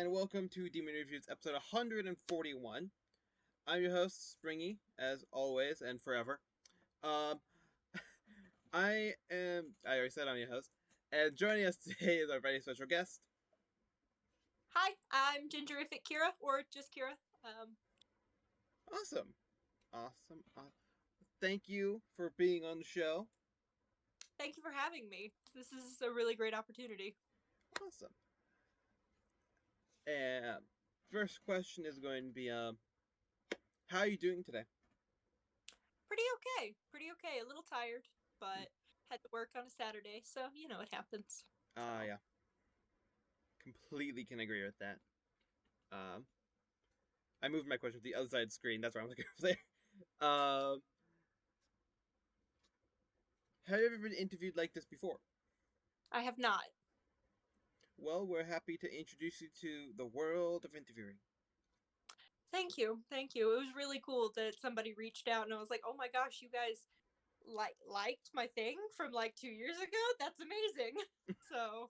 and welcome to Demon Reviews episode 141. I'm your host, Springy, as always and forever. Um, I already said I'm your host, and joining us today is our very special guest. Hi, I'm Gingerific Kira, or just Kira. Awesome. Thank you for being on the show. Thank you for having me. This is a really great opportunity. Awesome. And first question is going to be, how are you doing today? Pretty okay. A little tired, but had to work on a Saturday, so you know it happens. Yeah. Completely can agree with that. I moved my question to the other side of the screen. That's why I'm looking over there. Have you ever been interviewed like this before? I have not. Well, we're happy to introduce you to the world of interviewing. Thank you. It was really cool that somebody reached out and I was like, oh my gosh, you guys liked my thing from like 2 years ago? That's amazing. So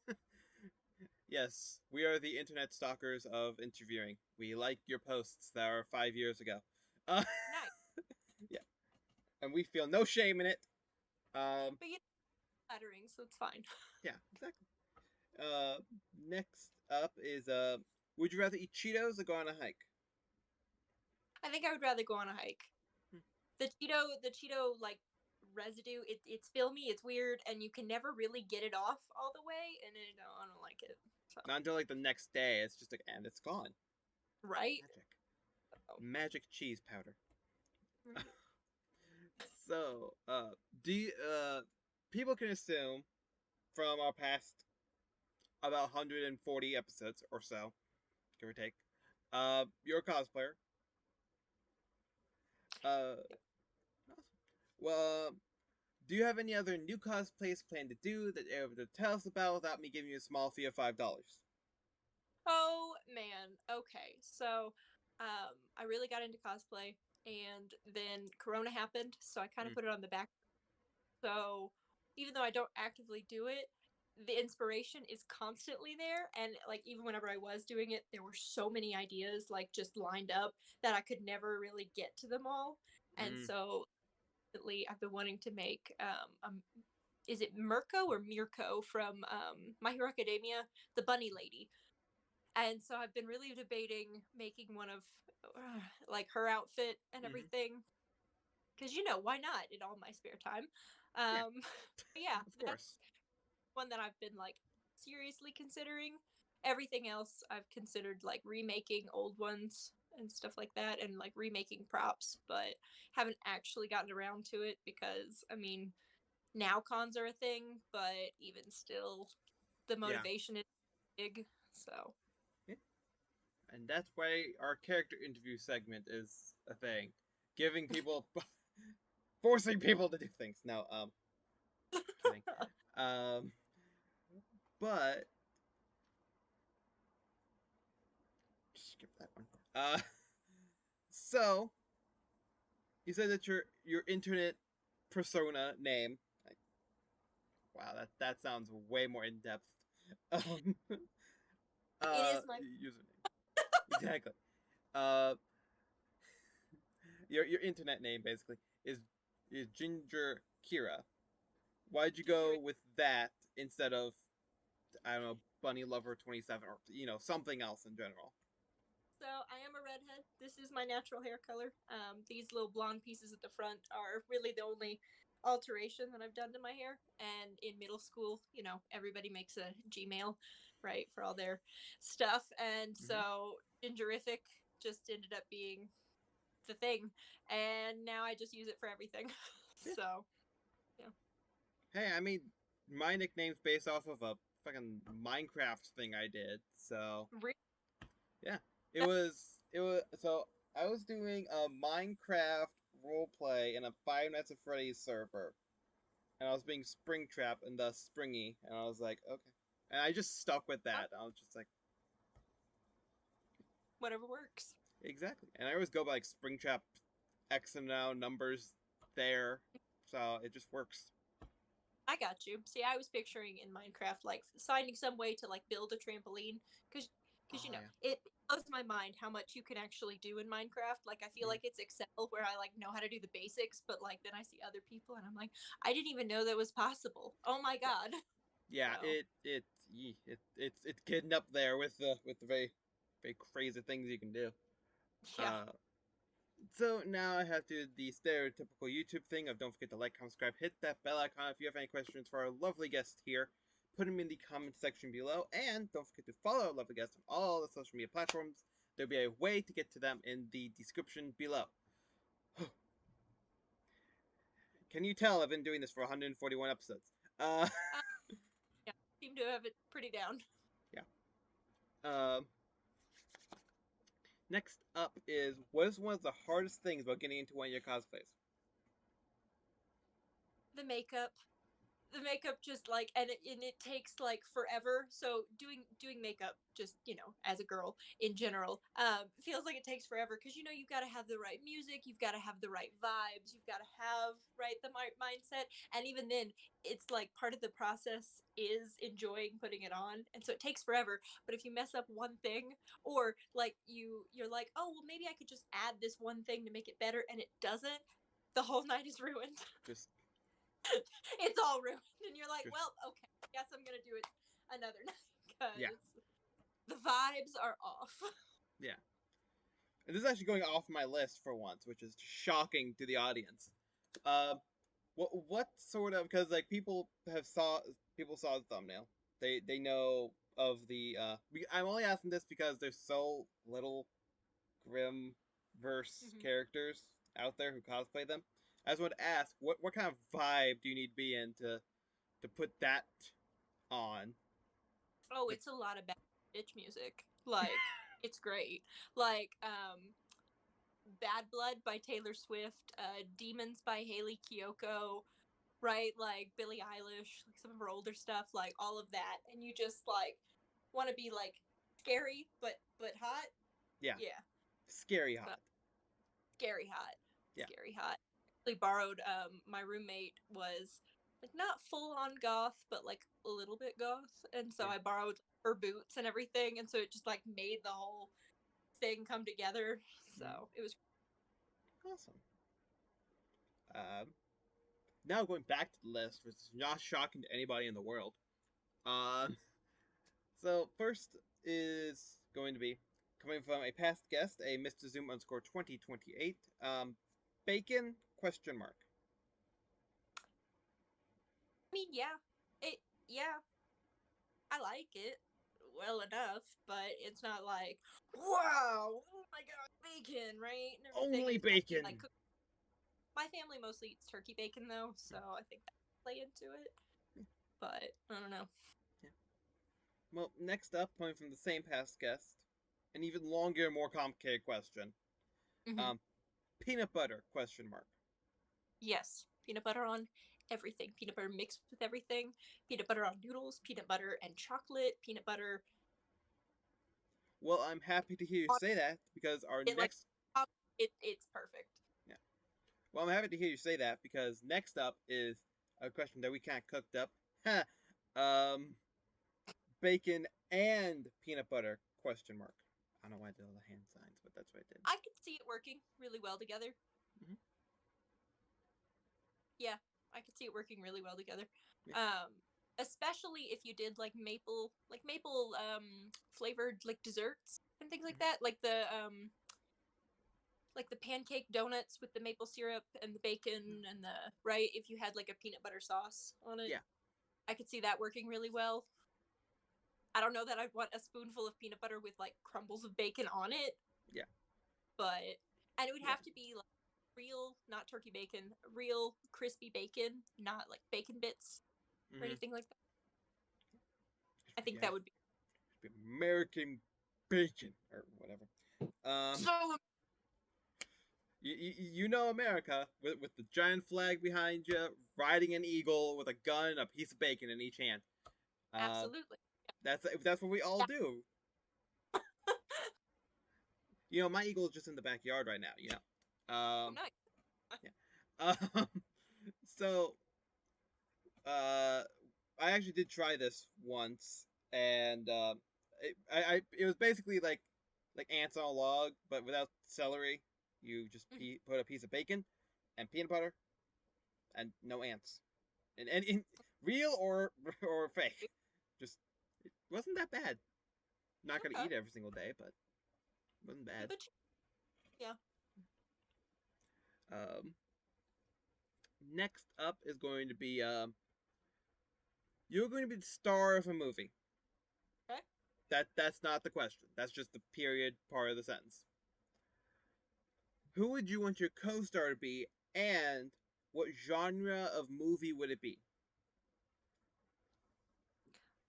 Yes, we are the internet stalkers of interviewing. We like your posts that are 5 years ago. Uh, nice. yeah, and we feel no shame in it. But you know, flattering, so it's fine. Yeah, exactly. Next up is would you rather eat Cheetos or go on a hike? I think I would rather go on a hike. Hmm. The Cheeto like residue, it's filmy, it's weird, and you can never really get it off all the way, and I don't like it. So Not until like the next day. It's just like, and it's gone. right. Magic, So, magic cheese powder. right. So, do you, people can assume from our past about 140 episodes or so, give or take, you're a cosplayer. Uh, awesome. Well, do you have any other new cosplays planned to do that you're able to tell us about without me giving you a small fee of $5? Oh man. Okay. So I really got into cosplay, and then Corona happened, so I kind of Mm. put it on the back. So even though I don't actively do it, the inspiration is constantly there, and like even whenever I was doing it, there were so many ideas like just lined up that I could never really get to them all. And Mm. so recently I've been wanting to make is it Mirko or Mirko from My Hero Academia, the bunny lady. And so I've been really debating making one of like her outfit and Mm-hmm. everything, because why not in all my spare time. Yeah, um but yeah, of course. that's one that I've been like seriously considering. Everything else I've considered like remaking old ones and stuff like that, and like remaking props, but haven't actually gotten around to it because I mean, now cons are a thing, but even still the Yeah. motivation is big. So Yeah. And that's why our character interview segment is a thing. Giving people, forcing people to do things. No, kidding. Um, but skip that one. So you said that your internet persona name. Like, wow, that sounds way more in depth. Um, it is my username exactly. Uh, your internet name basically is Ginger Kira. Why'd you ginger. go with that instead of, I don't know, Bunny Lover 27 or something else in general? So I am a redhead. This is my natural hair color. These little blonde pieces at the front are really the only alteration that I've done to my hair. And in middle school, everybody makes a Gmail, right, for all their stuff. And Mm-hmm. so Gingerific just ended up being the thing. And now I just use it for everything. Yeah. So, yeah. Hey, I mean, my nickname's based off of a fucking Minecraft thing I did. So Really? yeah, it was so I was doing a Minecraft roleplay in a Five Nights at Freddy's server, and I was being Springtrap and thus Springy, and I was like, okay, and I just stuck with that. I was just like, Whatever works. exactly, and I always go by like Springtrap X and now numbers there, so it just works. I got you. See, I was picturing in Minecraft like finding some way to like build a trampoline, because because Oh yeah. it blows my mind how much you can actually do in Minecraft. Like I feel Mm. like it's Excel where I like know how to do the basics, but like then I see other people and I'm like, I didn't even know that was possible. Oh my Yeah. god. Yeah. So It's getting up there with the very crazy things you can do. yeah. Uh, So now I have to do the stereotypical YouTube thing of don't forget to like, comment, subscribe, hit that bell icon if you have any questions for our lovely guest here. Put them in the comment section below, and don't forget to follow our lovely guest on all the social media platforms. There'll be a way to get to them in the description below. Can you tell I've been doing this for 141 episodes? Uh, Uh, yeah. Seem to have it pretty down. yeah. Um, Next up is what is one of the hardest things about getting into one of your cosplays? The makeup. The makeup just like and it takes like forever. So doing makeup just as a girl in general feels like it takes forever because you've got to have the right music, you've got to have the right vibes, you've got to have the mindset, and even then it's like part of the process is enjoying putting it on, and so it takes forever. But if you mess up one thing, or like you're like, oh well, maybe I could just add this one thing to make it better, and it doesn't, the whole night is ruined. Just, It's all ruined, and you're like, just, well, okay, I guess I'm gonna do it another night yeah, because the vibes are off. yeah. And this is actually going off my list for once, which is shocking to the audience. Uh, what sort of, because like people saw the thumbnail. They know of the. I'm only asking this because there's so little grim verse Mhm. characters out there who cosplay them. I just want to ask, what kind of vibe do you need to be in to put that on? Oh, Like, it's a lot of bad bitch music. Like it's great. Like Bad Blood by Taylor Swift, Demons by Haley Kiyoko, right? Like Billie Eilish, like some of her older stuff, like all of that, and you just like want to be like scary but hot. yeah, Yeah. scary So hot. scary hot. Yeah. Scary hot. I borrowed my roommate was like not full on goth, but like a little bit goth. And so Yeah. I borrowed her boots and everything, and so it just like made the whole thing come together. So Mm, it was awesome. Now going back to the list, which is not shocking to anybody in the world. Um, so first is going to be coming from a past guest, a Mr. Zoom underscore 2028. Bacon question mark. I mean, yeah. It yeah, I like it well enough, but it's not like wow, oh my god, bacon, right? And everything. And Only it's definitely bacon. like my family mostly eats turkey bacon though, so I think that play into it. But I don't know. Yeah. Well, next up, coming from the same past guest, an even longer, more complicated question. Mm-hmm. Um, peanut butter question mark. Yes, peanut butter on everything. Peanut butter mixed with everything. Peanut butter on noodles. Peanut butter and chocolate. Peanut butter Well, I'm happy to hear you on say that because our it. Like next it's perfect. yeah. Well, I'm happy to hear you say that because next up is a question that we kind of cooked up. um, bacon and peanut butter question mark. I don't know why I did all the hand signs, but that's what I did. I could see it working really well together. Mm-hmm. Yeah, I could see it working really well together. Yeah. Um, Especially if you did like maple flavored like desserts and things like Mm-hmm. that, like the pancake donuts with the maple syrup and the bacon and the right. If you had like a peanut butter sauce on it, Yeah. I could see that working really well. I don't know that I'd want a spoonful of peanut butter with like crumbles of bacon on it, Yeah. but and it would Yeah. have to be like real, not turkey bacon, real crispy bacon, not like bacon bits or Mm-hmm. anything like that. I think Yeah. that would be American bacon or whatever. Um, so you know America with the giant flag behind you, riding an eagle with a gun, a piece of bacon in each hand. Uh, absolutely. that's what we all Yeah. do. You know, my eagle is just in the backyard right now. You know. Oh, nice. Yeah. So uh, I actually did try this once, and it was basically like ants on a log, but without celery. You just Mhm. put a piece of bacon and peanut butter and no ants. And in real or fake. Just it wasn't that bad. Not gonna Okay, eat it every single day, but it wasn't bad. but yeah. Um, Next up is going to be you're going to be the star of a movie. Okay. That's not the question. That's just the period part of the sentence. Who would you want your co-star to be, and what genre of movie would it be?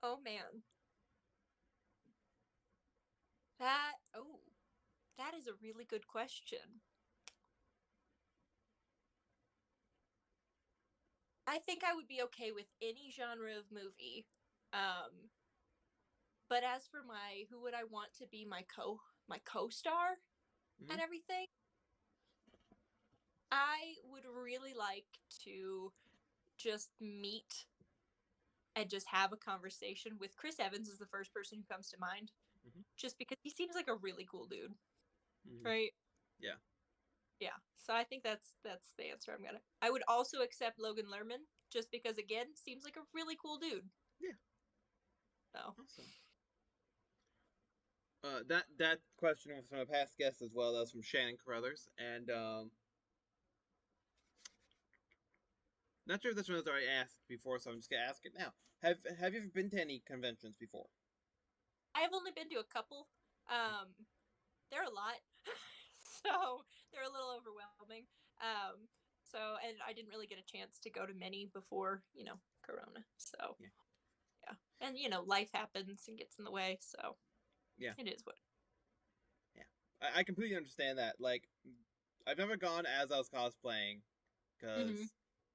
Oh man, that that is a really good question. I think I would be okay with any genre of movie. Um, but as for my who would I want to be my co-star Mm-hmm. and everything, I would really like to just meet and just have a conversation with Chris Evans is the first person who comes to mind Mm-hmm. just because he seems like a really cool dude, Mm-hmm. right? Yeah. Yeah. So I think that's the answer I'm gonna. I would also accept Logan Lerman just because again seems like a really cool dude. Yeah. So Awesome. That question was from a past guest as well. That was from Shannon Carruthers, and not sure if this one was already asked before, so I'm just gonna ask it now. Have you ever been to any conventions before? I've only been to a couple. Um, they're a lot, so they're a little overwhelming. Um, so and I didn't really get a chance to go to many before Corona. So Yeah. yeah, and life happens and gets in the way. So Yeah. it is what. Yeah. I completely understand that. Like, I've never gone as I was cosplaying Mm-hmm. because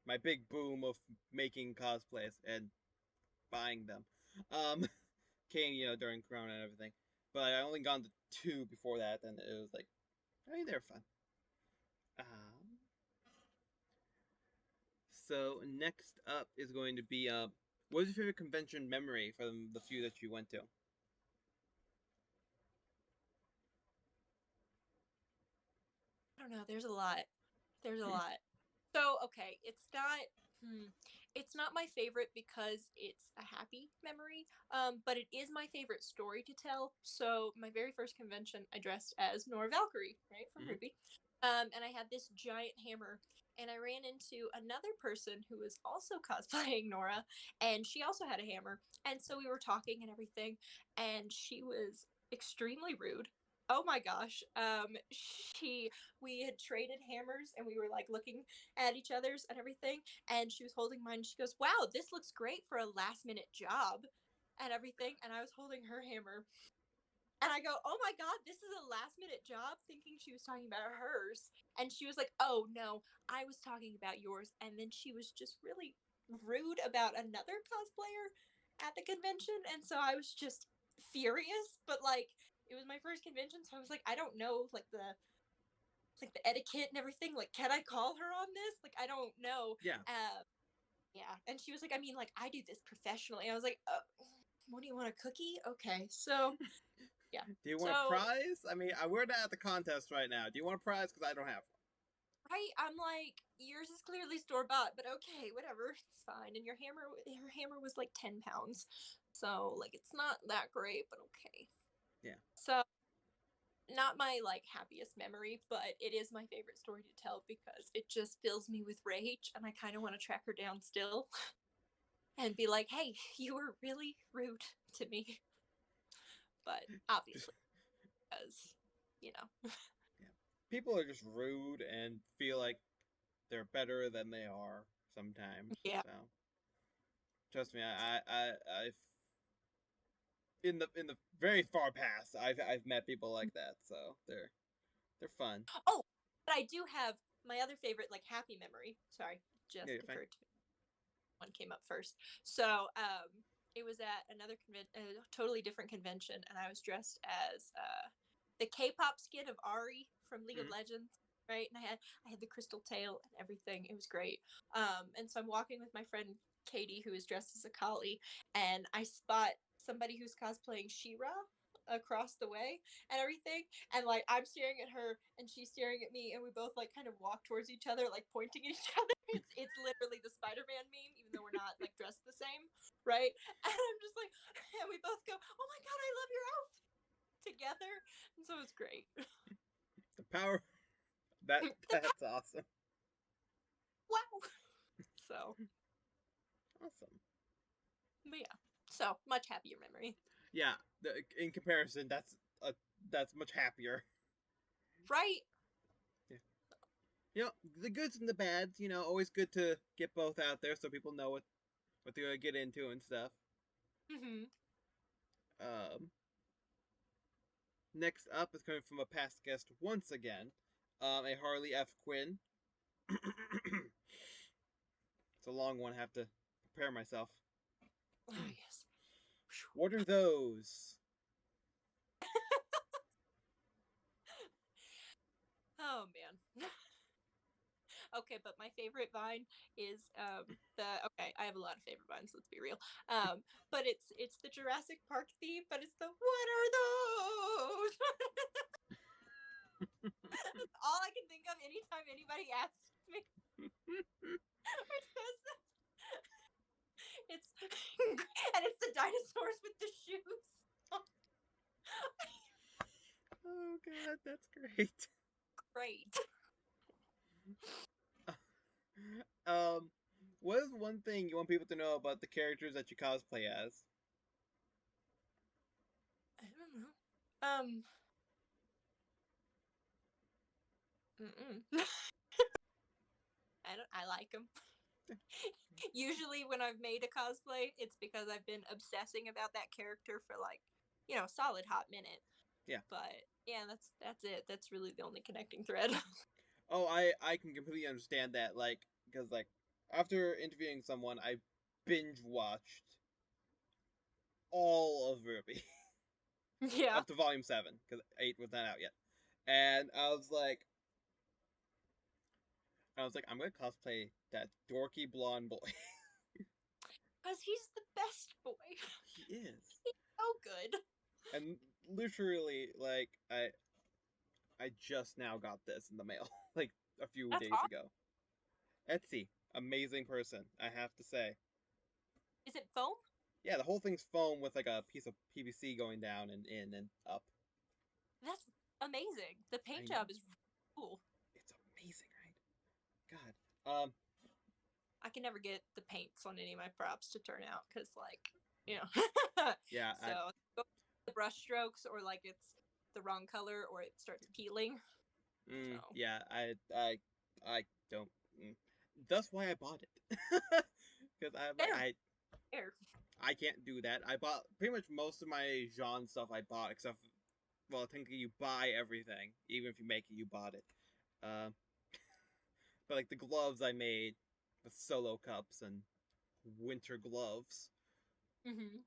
my big boom of making cosplays and buying them um came during Corona and everything. But I only gone to two before that, and it was like, I mean, they're fun. Um, so next up is going to be what is your favorite convention memory from the few that you went to? I don't know. There's a lot. There's a lot. So, okay, it's not my favorite because it's a happy memory, but it is my favorite story to tell. So, my very first convention, I dressed as Nora Valkyrie, right, from Mm-hmm. Ruby. And I had this giant hammer, and I ran into another person who was also cosplaying Nora, and she also had a hammer. And so we were talking and everything, and she was extremely rude. Oh my gosh. We had traded hammers and we were like looking at each other's and everything. And she was holding mine. She goes, "Wow, this looks great for a last minute job," and everything. And I was holding her hammer. And I go, "Oh my God, this is a last minute job," thinking she was talking about hers. And she was like, "Oh no, I was talking about yours." And then she was just really rude about another cosplayer at the convention. And so I was just furious. But like, it was my first convention. So I was like, I don't know, like the etiquette and everything. Like, can I call her on this? Like, I don't know. Yeah. Um, yeah. And she was like, I mean, like, I do this professionally. I was like, what do you want, a cookie? Okay. So, yeah. Do you want a So, prize? I mean, we're not at the contest right now. Do you want a prize? Because I don't have right. I'm like, yours is clearly store bought, but okay, whatever. It's fine. And her hammer was like 10 pounds. So, like, it's not that great, but okay. one. Yeah. So, not my like happiest memory, but it is my favorite story to tell because it just fills me with rage and I kind of want to track her down still and be like, "Hey, you were really rude to me." But obviously because, you know. Yeah. People are just rude and feel like they're better than they are sometimes. Yeah. So trust me, I've in the very far past, I've met people like that. So they're fun. Oh, but I do have my other favorite like happy memory. Sorry, Yeah, just you're fine. occurred to me. One came up first. So, it was at a totally different convention, and I was dressed as the K-pop skin of Ari from League of Mm-hmm. Legends, right? And I had the crystal tail and everything. It was great. And so I'm walking with my friend Katie, who is dressed as a Kali, and I spot somebody who's cosplaying She-Ra across the way and everything, and like I'm staring at her and she's staring at me, and we both like kind of walk towards each other, like pointing at each other. It's literally the Spider-Man meme, even though we're not like dressed the same, right? And I'm just like, and we both go, "Oh my god, I love your outfit!" together, and so it's great. The power. That's awesome. Wow. So, Awesome. but yeah, so much happier memory, Yeah. In comparison, that's much happier. right? Yeah. The goods and the bads. Always good to get both out there so people know what they're gonna get into and stuff. Mm-hmm. Um, Next up is coming from a past guest once again, a Harley F. Quinn. It's a long one. I have to prepare myself. Oh yes. What are those? Oh man. Okay, but my favorite vine is the okay, I have a lot of favorite vines, let's be real. But it's the Jurassic Park theme, but it's the what are those? That's all I can think of anytime anybody asks me or says that. It's and it's the dinosaurs with the shoes. Oh god, that's great. Great. um, what is one thing you want people to know about the characters that you cosplay as? I don't know. Um mm-mm. I like them. Usually when I've made a cosplay, it's because I've been obsessing about that character for like, a solid hot minute. Yeah. But yeah, that's it. That's really the only connecting thread. Oh, I can completely understand that. Because after interviewing someone, I binge watched all of Ruby Yeah. up to volume 7 because 8 was not out yet, and I was like, I'm gonna cosplay that dorky blonde boy. Because he's the best boy. He is, So good. and literally, I just now got this in the mail, like a few That's days awesome. ago. Etsy, amazing person, I have to say. Is it foam? Yeah, the whole thing's foam with like a piece of PVC going down and in and up. That's amazing. The I paint know. job is cool. It's amazing, right? God. I can never get the paints on any of my props to turn out because, like, you know. Yeah, So the brush strokes, or like it's the wrong color, or it starts peeling. So yeah, I don't. That's why I bought it. Because I'm like, fair, I fair. I can't do that. I bought pretty much most of my Jean stuff. I bought, except well, technically you buy everything, even if you make it, you bought it. Um, but like the gloves I made, the solo cups and winter gloves, Mm-hmm.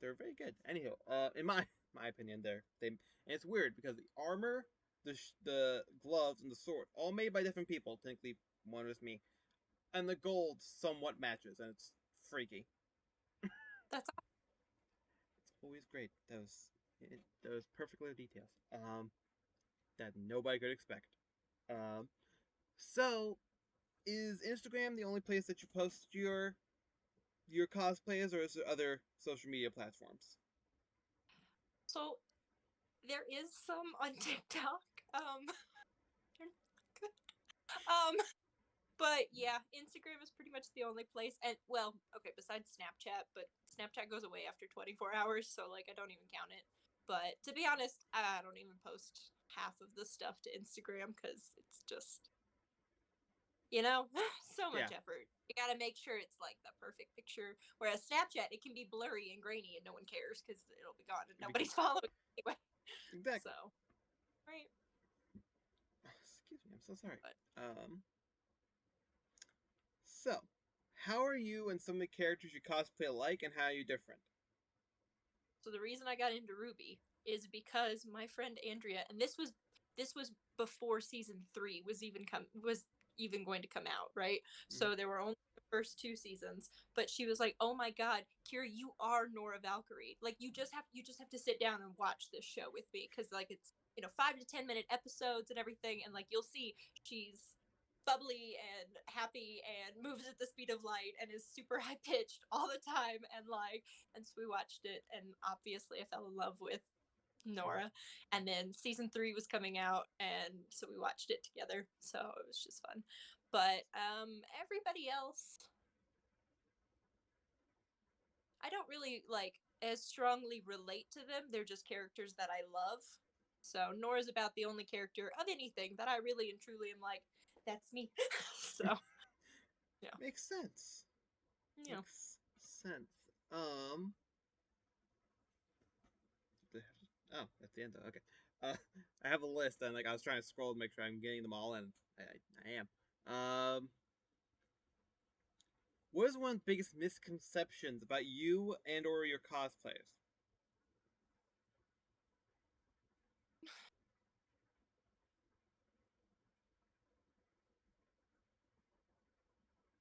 they're very good. Anyhow, in my opinion, and it's weird because the armor, the gloves, and the sword all made by different people. Technically, one was me, and the gold somewhat matches, and it's freaky. That's It's always great. Those perfect little details. That nobody could expect. Um, so is Instagram the only place that you post your cosplays, or is there other social media platforms? so. There is some on TikTok. Um, um, but yeah, Instagram is pretty much the only place. And well, okay, besides Snapchat, but Snapchat goes away after 24 hours, so like I don't even count it. But to be honest, I don't even post half of the stuff to Instagram because it's just, so Yeah, much effort. You gotta make sure it's like the perfect picture. Whereas Snapchat, it can be blurry and grainy and no one cares because it'll be gone and nobody's following anyway. exactly. So, right. Excuse me, I'm so sorry. But Um, so, how are you and some of the characters you cosplay alike, and how are you different? so the reason I got into Ruby is because my friend Andrea, and this was before season 3 was even going to come out, right? Mm, So there were only first 2 seasons, but she was like, "Oh my god, Kira, you are Nora Valkyrie. Like you just have to sit down and watch this show with me because like it's 5 to 10 minute episodes and everything, and like you'll see she's bubbly and happy and moves at the speed of light and is super high pitched all the time and so we watched it and obviously I fell in love with Mhm. Nora. And then season 3 was coming out, and so we watched it together. So it was just fun. But everybody else, I don't really like as strongly relate to them. They're just characters that I love. So Nora's about the only character of anything that I really and truly am like, that's me. So yeah, Makes sense. yeah. Makes sense. Oh, that's the end. Though. Okay. I have a list, and like I was trying to scroll to make sure I'm getting them all, and I am. Um, what is one of the biggest misconceptions about you and or your cosplayers?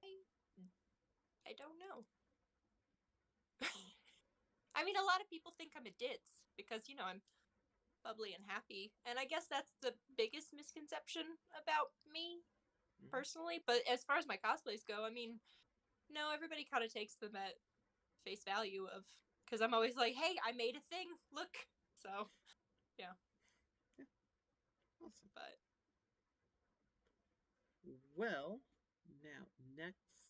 I, I don't know. I mean, a lot of people think I'm a ditz because I'm bubbly and happy, and I guess that's the biggest misconception about me Mm-hmm. personally. But as far as my cosplays go, I mean, no, everybody kind of takes them at face value of because I'm always like, hey, I made a thing, look. So yeah, Yeah, awesome. but Well, now next,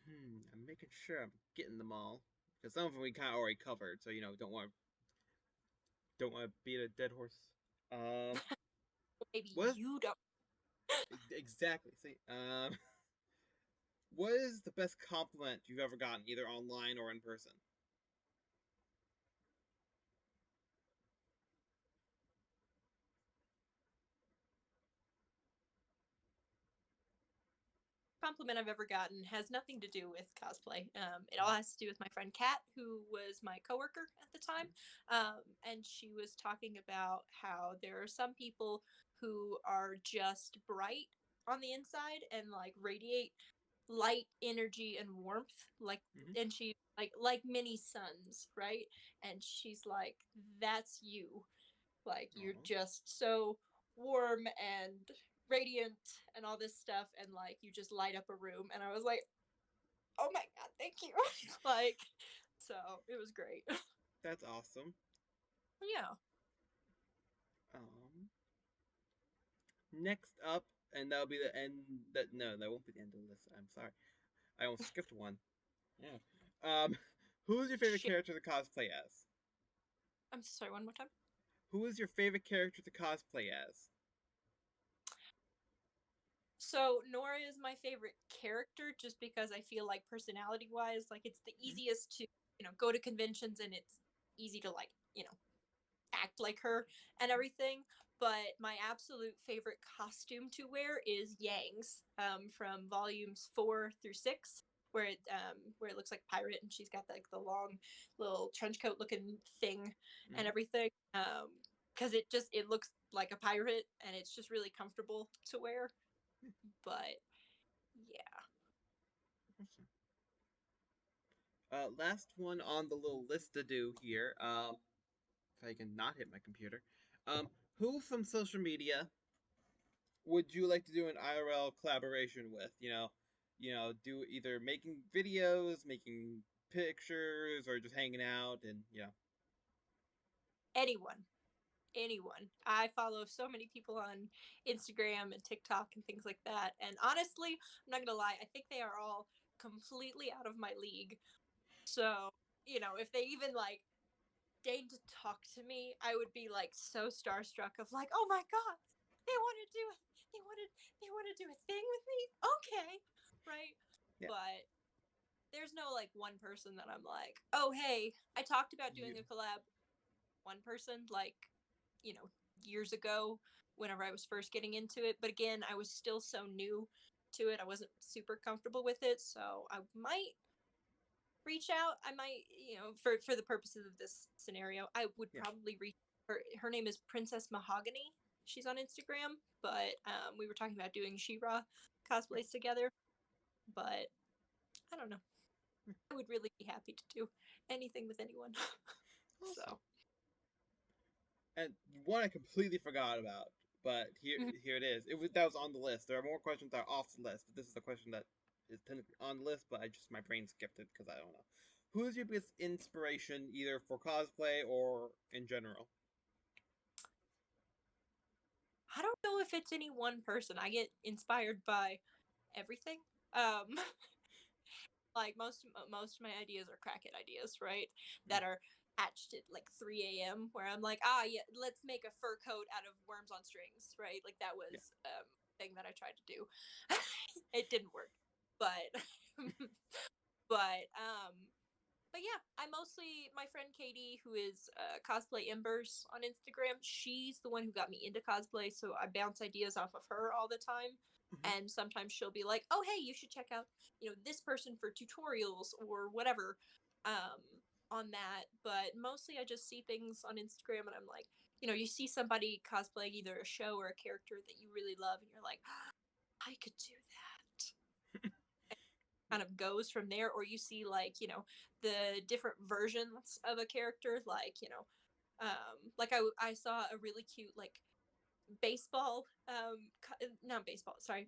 I'm making sure I'm getting them all because some of them we kind of already covered, so don't want to beat a dead horse. Um, maybe what you don't. exactly? See, what is the best compliment you've ever gotten, either online or in person? Compliment I've ever gotten has nothing to do with cosplay. It all has to do with my friend Kat, who was my coworker at the time, and she was talking about how there are some people who are just bright on the inside and like radiate light, energy, and warmth, Mm-hmm. and she like mini suns, right? And she's like, "That's you." Like you're Oh, just so warm and radiant and all this stuff and like you just light up a room and I was like, "Oh my god, thank you." Like so it was great. that's awesome. Yeah. Um, next up, and that'll be the end. That no, that won't be the end of the list. I'm sorry, I almost skipped one. Yeah. Um, who is your favorite Shit. character to cosplay as? I'm sorry, one more time. Who is your favorite character to cosplay as? So Nora is my favorite character just because I feel like personality wise, like it's the Mm-hmm. easiest to, go to conventions and it's easy to like, act like her and everything. But my absolute favorite costume to wear is Yang's from volumes 4 through 6, where it looks like a pirate and she's got like the long little trench coat looking thing and Mm-hmm. everything. Because it looks like a pirate and it's just really comfortable to wear. But yeah, Awesome. Last one on the little list to do here. If I can not hit my computer. Who from social media would you like to do an IRL collaboration with? Do either making videos, making pictures, or just hanging out, and anyone. Anyone. I follow so many people on Instagram and TikTok and things like that. And honestly, I'm not gonna lie, I think they are all completely out of my league. So, if they even like deigned to talk to me, I would be like so starstruck of like, oh my god, they want to do it. They want to do a thing with me. Okay, right? yeah, But there's no like one person that I'm like, oh hey, I talked about you, doing a collab one person like you know years ago whenever I was first getting into it, but again I was still so new to it, I wasn't super comfortable with it, so I might reach out. I might, for the purposes of this scenario, I would yeah, probably reach her name is Princess Mahogany. She's on Instagram, but we were talking about doing She-Ra yeah. cosplays together. but I don't know. I would really be happy to do anything with anyone. Awesome. So. And one I completely forgot about, but Mhm. here it is. That was on the list. There are more questions that are off the list, but this is the question that is technically on the list, but my brain skipped it because I don't know. Who is your biggest inspiration, either for cosplay or in general? I don't know if it's any one person. I get inspired by everything. Um, like most of my ideas are crackhead ideas, right? That are hatched at like 3 a.m. where I'm like, ah, yeah, let's make a fur coat out of worms on strings, right? Like that Yeah. was a thing that I tried to do. It didn't work, but but but yeah, I mostly my friend Katie, who is cosplay embers on Instagram. She's the one who got me into cosplay, so I bounce ideas off of her all the time. Mm-hmm. And sometimes she'll be like, "Oh, hey, you should check out this person for tutorials or whatever." Um, on that, but mostly I just see things on Instagram, and I'm like, you see somebody cosplaying either a show or a character that you really love, and you're like, I could do that, kind of goes from there. Or you see like the different versions of a character, like like I saw a really cute like baseball not baseball, sorry,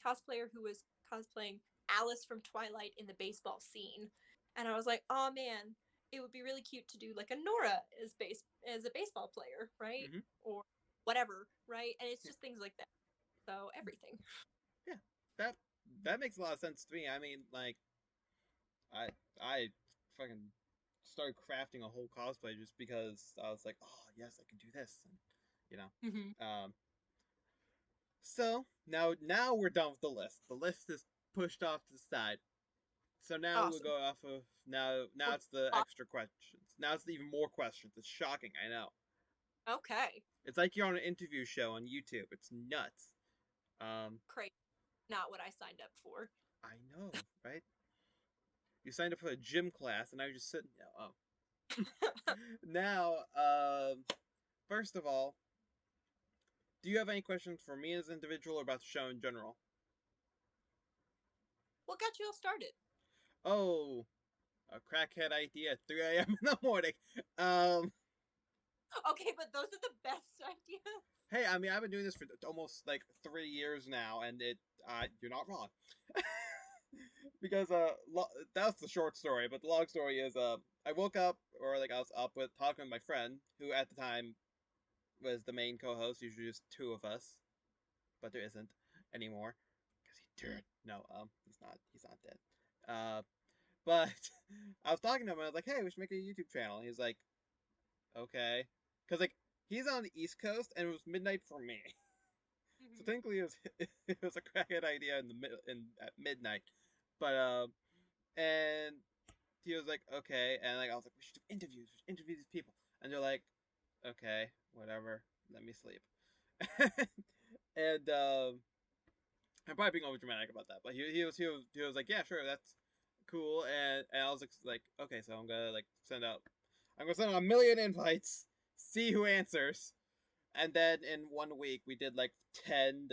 cosplayer who was cosplaying Alice from Twilight in the baseball scene, and I was like, oh man, it would be really cute to do like a Nora as a baseball player, right? Mm-hmm. Or whatever, right? And it's Yeah. just things like that. So everything. Yeah. That that makes a lot of sense to me. I mean, like, I I fucking started crafting a whole cosplay just because I was like, oh yes, I can do this, and you Mm-hmm. know. So now we're done with the list. The list is pushed off to the side. So now we'll Awesome. go off of now We're it's the off. extra questions. Now it's even more questions. It's shocking, I know. Okay. It's like you're on an interview show on YouTube. It's nuts. Um, Crazy. Not what I signed up for. I know, right? You signed up for a gym class, and now you're just sitting there. Oh, now, first of all, do you have any questions for me as an individual or about the show in general? What got you all started? Oh, a crackhead idea at 3 a.m. in the morning. Um, Okay, but those are the best ideas. hey, I mean, I've been doing this for almost like 3 years now, and you're not wrong. Because that's the short story, but the long story is I woke up, or like I was up with talking with my friend who at the time was the main co-host. Usually just two of us, but there isn't anymore because he died. No, he's not dead. But I was talking to him. And I was like, hey, we should make a YouTube channel. He's like, okay, because like he's on the East Coast and it was midnight for me. So Mm-hmm. technically, it was a crackhead idea in the at midnight, but and he was like, okay, and like I was like, we should do interviews, we should interview these people, and they're like, okay, whatever, let me sleep, and I'm probably being over dramatic about that, but he was like, yeah, sure, that's cool, and I was like, okay, so I'm gonna send out a million invites, see who answers, and then in 1 week we did like 10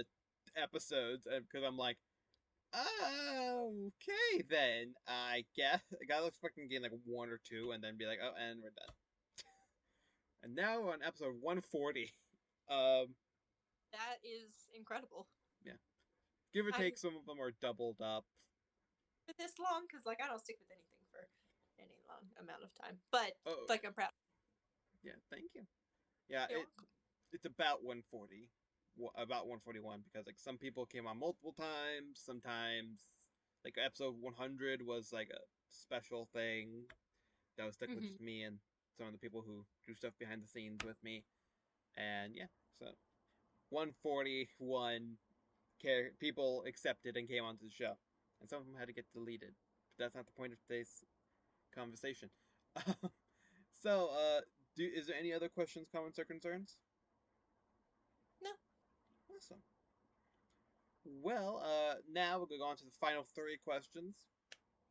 episodes, because I'm like, okay, then I guess I gotta fucking gain like one or two, and then be like, oh, and we're done. And now we're on episode 140. Um, That is incredible. yeah, give or I'm take, some of them are doubled up. with this long because like I don't stick with anything for any long amount of time. But Oh, like I'm proud. yeah, thank you. Yeah, You're welcome. it's about 140, about 141, because like some people came on multiple times. Sometimes like episode 100 was like a special thing that was stuck with Mm-hmm. just me and some of the people who do stuff behind the scenes with me. And yeah, so 141 people accepted and came onto the show, and some of them had to get deleted. But that's not the point of today's conversation. So, is there any other questions, comments, or concerns? No. Awesome. Well, now we'll go on to the final three questions.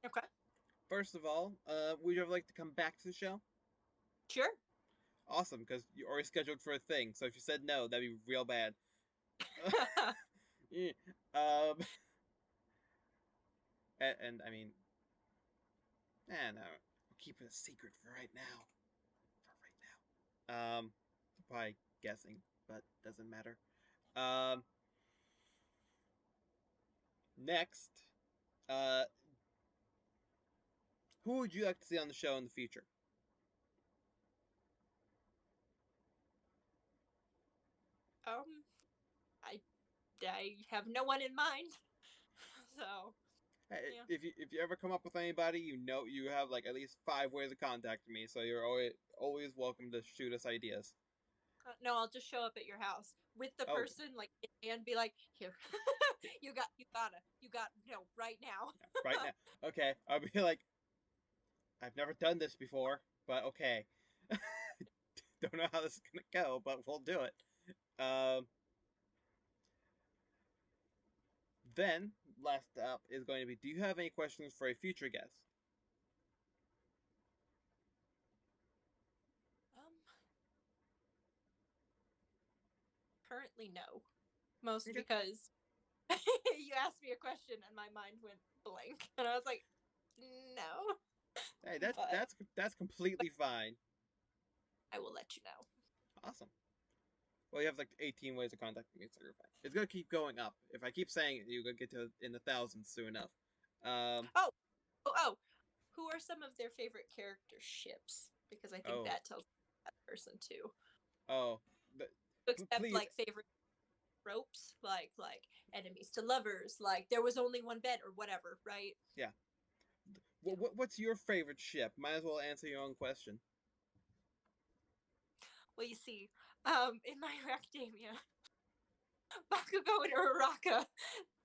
Okay. First of all, would you ever like to come back to the show? Sure. Awesome, because you're already scheduled for a thing. So if you said no, that'd be real bad. Yeah. um, And I mean, no, we'll keep it a secret for right now. For right now. Probably guessing, but doesn't matter. Um, Next, uh, who would you like to see on the show in the future? Um, I I have no one in mind. So yeah. If you ever come up with anybody, you have like at least 5 ways of contacting me, so you're always welcome to shoot us ideas. No, I'll just show up at your house with the Oh, person like and be like, here, you got no right now. yeah, right now. Okay, I'll be like, I've never done this before, but okay. Don't know how this is gonna go, but we'll do it. Um, then last up is going to be: do you have any questions for a future guest? Um, Currently no, mostly Okay. because you asked me a question and my mind went blank, and I was like, no. Hey, that's But that's that's completely fine. I will let you know. Awesome. Well, you have like 18 ways of contacting me, so you're fine. It's gonna keep going up. If I keep saying it, you're gonna get to in the thousands soon enough. Um. Oh, oh, who are some of their favorite character ships? Because I think Oh. that tells that person too. Oh. But, Except please. like favorite tropes, like enemies to lovers, like there was only one bed or whatever, right? Yeah. Yeah. What's your favorite ship? Might as well answer your own question. Well, you see, in My Hero Academia, Bakugo and Uraraka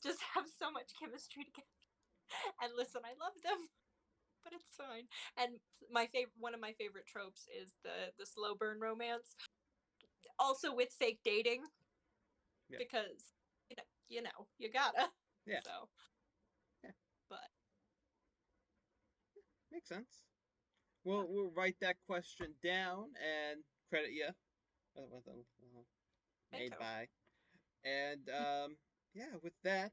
just have so much chemistry together. And listen, I love them, but it's fine. And one of my favorite tropes is the slow burn romance, also with fake dating, Yeah. because you gotta. Yeah. So, Yeah. but Makes sense. yeah, We'll write that question down and credit you. Made Mento. by. And yeah, with that,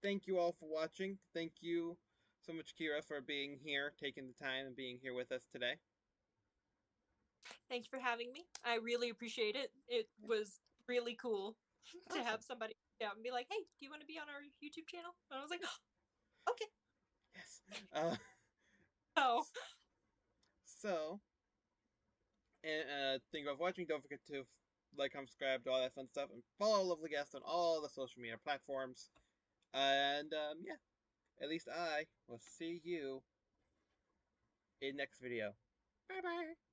thank you all for watching. Thank you so much, Kira, for being here, taking the time and being here with us today. Thanks for having me. I really appreciate it. It Yeah. was really cool to Awesome. have somebody down and be like, "Hey, do you want to be on our YouTube channel?" And I was like, oh, "Okay." Yes. Uh, Oh, so, and thank you all for watching. Don't forget to like, comment, subscribe, do all that fun stuff, and follow Lovely Guest on all the social media platforms. And yeah, at least I will see you in next video. Bye bye.